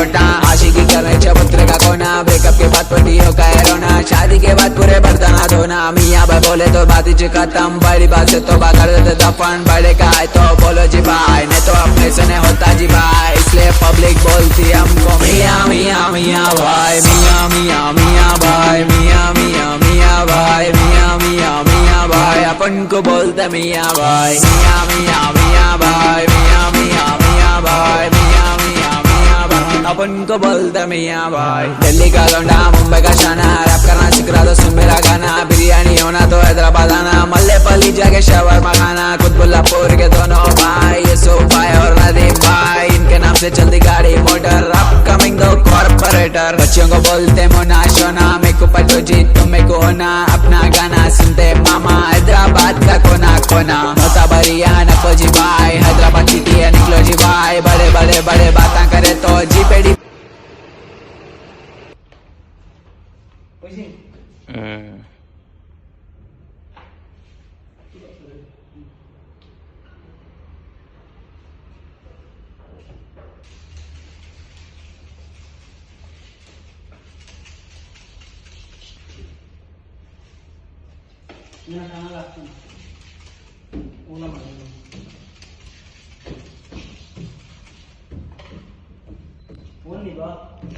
लौटा। आशिकी करने चबूतरे का कोना, ब्रेकअप के बाद पतियों का है रोना, शादी के बाद पूरे बर्तन धोना। मियाँ भाई बोले तो बात ही खत्म, बड़ी बात से तो कर देते दफन। बड़े का है तो बोलो जी भाई, नहीं तो अपने से नहीं होता जी भाई। इसलिए पब्लिक बोलती हमको मियाँ मियाँ मियाँ भाई, मियाँ मियाँ मियाँ भाई, मियाँ मियाँ मियाँ भाई, मियाँ मियाँ मियाँ भाई। अपन को बोलते मियाँ भाई, मियाँ मियाँ मियाँ भाई, मियाँ मियाँ मियाँ भाई, मियाँ मियाँ मियाँ भाई। अपन को बोलते मियाँ भाई। दिल्ली का लौंडा मुंबई का शाना, रैप करना सीख रहा तो सुन मेरा गाना। बिरयानी होना तो हैदराबाद आना, मल्लेपल्ली जाके शवरमा खाना। कुतुबुल्लापुर के दोनों भाई, यूसुफ भाई और नदीम भाई, इनके नाम से चलती गाड़ी मोटर। अपकमिंग दो कॉर्पोरेटर, बच्चों को बोलते मोना शोना। मेरे को पटो जी तुम मेरे को होना, अपना गाना सुनते मामा। हैदराबाद का कोना कोना, मोता बरिया नको जी भाई, हैदराबाद सिटी है निकलो जी भाई। बड़े बड़े बड़े बातें करे तो जी पेड़ी।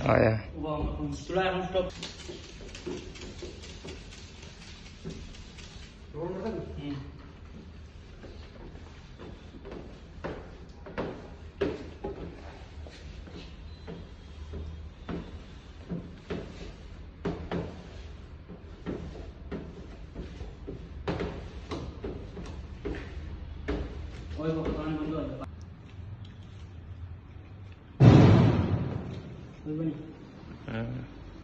आया Bye.